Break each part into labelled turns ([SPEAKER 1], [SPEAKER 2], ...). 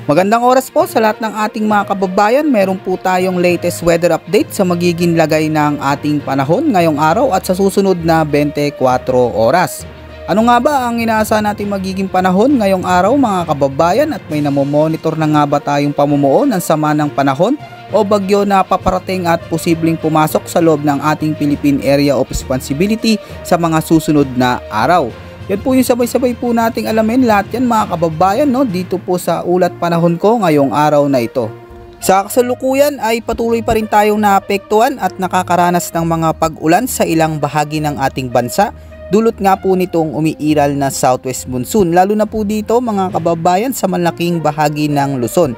[SPEAKER 1] Magandang oras po sa lahat ng ating mga kababayan. Meron po tayong latest weather update sa magiging lagay ng ating panahon ngayong araw at sa susunod na 24 oras. Ano nga ba ang inaasahan natin magiging panahon ngayong araw mga kababayan, at may namomonitor na nga ba tayong pamumuo ng sama ng panahon o bagyo na paparating at posibleng pumasok sa loob ng ating Philippine Area of Responsibility sa mga susunod na araw? Yan po yung sabay-sabay po nating alamin lahat yan mga kababayan, dito po sa ulat panahon ko ngayong araw na ito. Sa kasalukuyan ay patuloy pa rin tayong naapektuhan at nakakaranas ng mga pag-ulan sa ilang bahagi ng ating bansa. Dulot nga po nitong umiiral na southwest monsoon, lalo na po dito mga kababayan sa malaking bahagi ng Luzon.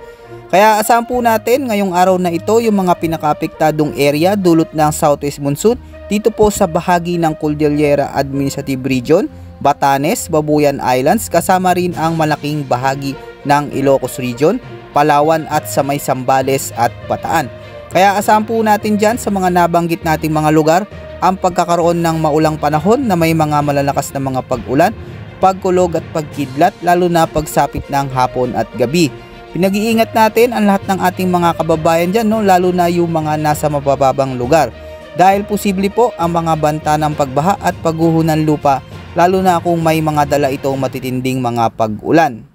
[SPEAKER 1] Kaya asahan po natin ngayong araw na ito yung mga pinakaapektadong area dulot ng southwest monsoon dito po sa bahagi ng Cordillera Administrative Region, Batanes, Babuyan Islands, kasama rin ang malaking bahagi ng Ilocos Region, Palawan at sa may Zambales at Bataan. Kaya asahan po natin dyan sa mga nabanggit nating mga lugar ang pagkakaroon ng maulang panahon na may mga malalakas na mga pag-ulan, pagkulog at pagkidlat, lalo na pagsapit ng hapon at gabi. Pinag-iingat natin ang lahat ng ating mga kababayan dyan, lalo na yung mga nasa mabababang lugar. Dahil posible po ang mga banta ng pagbaha at pagguho ng lupa, lalo na kung may mga dala itong matitinding mga pag-ulan.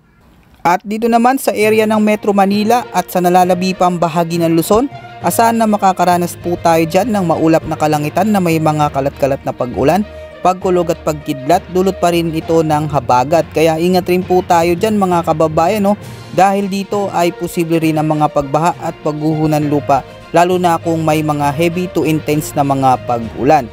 [SPEAKER 1] At dito naman sa area ng Metro Manila at sa nalalabi pang bahagi ng Luzon, asahan na makakaranas po tayo dyan ng maulap na kalangitan na may mga kalat-kalat na pag-ulan, pagkulog at pagkidlat. Dulot pa rin ito ng habagat. Kaya ingat rin po tayo dyan mga kababayan, dahil dito ay posible rin ang mga pagbaha at pagguho ng lupa, lalo na kung may mga heavy to intense na mga pag-ulan.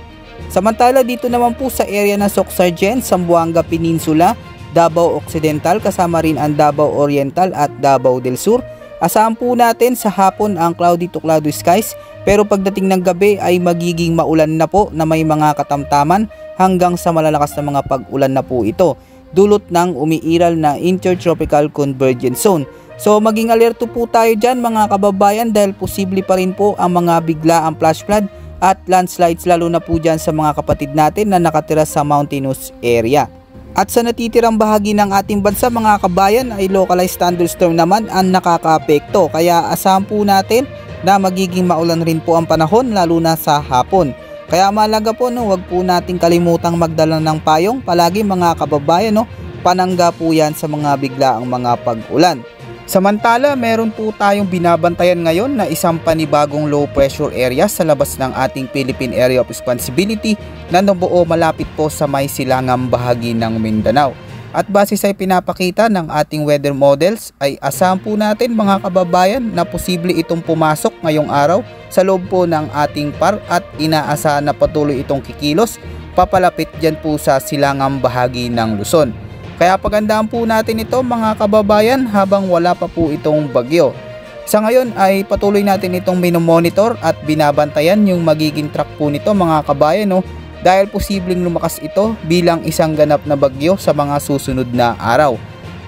[SPEAKER 1] Samantala dito naman po sa area ng Soc-Sargent, Zamboanga Peninsula, Davao Occidental, kasama rin ang Davao Oriental at Davao del Sur, asahan po natin sa hapon ang cloudy to cloudy skies, pero pagdating ng gabi ay magiging maulan na po na may mga katamtaman hanggang sa malalakas na mga pag-ulan na po ito, dulot ng umiiral na Intertropical Convergence Zone. So maging alerto po tayo dyan mga kababayan, dahil posible pa rin po ang mga biglaang flash flood at landslides, lalo na po dyan sa mga kapatid natin na nakatira sa mountainous area. At sa natitirang bahagi ng ating bansa mga kabayan ay localized thunderstorm naman ang nakakaapekto. Kaya asahan po natin na magiging maulan rin po ang panahon, lalo na sa hapon. Kaya mahalaga po, wag po nating kalimutang magdala ng payong palagi mga kababayan, panangga po yan sa mga biglaang mga pag-ulan. Samantala, meron po tayong binabantayan ngayon na isang panibagong low pressure area sa labas ng ating Philippine Area of Responsibility na nabuo malapit po sa may silangang bahagi ng Mindanao. At base sa pinapakita ng ating weather models ay asahan po natin mga kababayan na posible itong pumasok ngayong araw sa loob po ng ating par, at inaasahan na patuloy itong kikilos papalapit dyan po sa silangang bahagi ng Luzon. Kaya pagandaan po natin ito mga kababayan habang wala pa po itong bagyo. Sa ngayon ay patuloy natin itong minomonitor at binabantayan yung magiging track po nito mga kabayan, dahil posibleng lumakas ito bilang isang ganap na bagyo sa mga susunod na araw.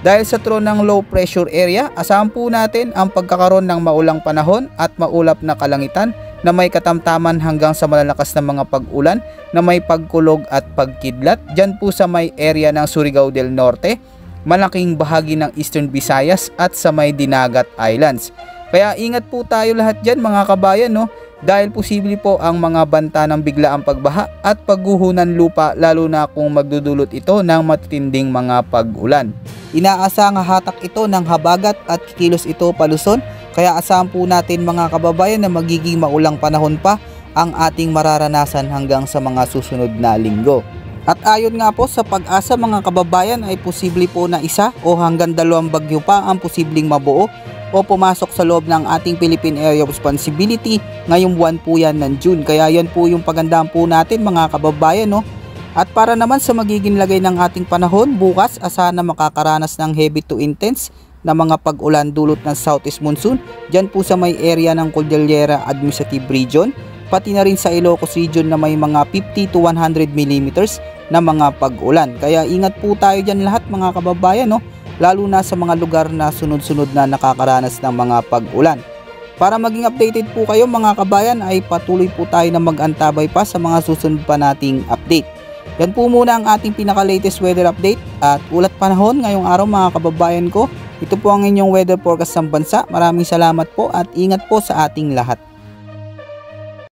[SPEAKER 1] Dahil sa through ng low pressure area, asahan po natin ang pagkakaroon ng maulang panahon at maulap na kalangitan na may katamtaman hanggang sa malalakas na mga pag-ulan na may pagkulog at pagkidlat dyan po sa may area ng Surigao del Norte, malaking bahagi ng Eastern Visayas at sa may Dinagat Islands. Kaya ingat po tayo lahat dyan mga kabayan, dahil posible po ang mga banta ng biglaang pagbaha at pagguho ng lupa, lalo na kung magdudulot ito ng matitinding mga pag-ulan. Inaasang hatak ito ng habagat at kikilos ito paluson. Kaya asahan po natin mga kababayan na magiging maulang panahon pa ang ating mararanasan hanggang sa mga susunod na linggo. At ayon nga po sa Pag-asa mga kababayan ay posible po na isa o hanggang 2 bagyo pa ang posibleng mabuo o pumasok sa loob ng ating Philippine Area of Responsibility ngayong buwan po yan ng June. Kaya yan po yung pagandaan po natin mga kababayan. At para naman sa magiging lagay ng ating panahon, bukas asahan na makakaranas ng heavy to intense na mga pag-ulan dulot ng southeast monsoon dyan po sa may area ng Cordillera Administrative Region, pati na rin sa Ilocos Region na may mga 50 to 100 mm na mga pag-ulan. Kaya ingat po tayo dyan lahat mga kababayan, lalo na sa mga lugar na sunod-sunod na nakakaranas ng mga pag-ulan. Para maging updated po kayo mga kabayan ay patuloy po tayo na mag-antabay pa sa mga susunod pa nating update. Yan po muna ang ating pinaka-latest weather update at ulat panahon ngayong araw mga kababayan ko. Ito po ang inyong weather forecast ng bansa. Maraming salamat po at ingat po sa ating lahat.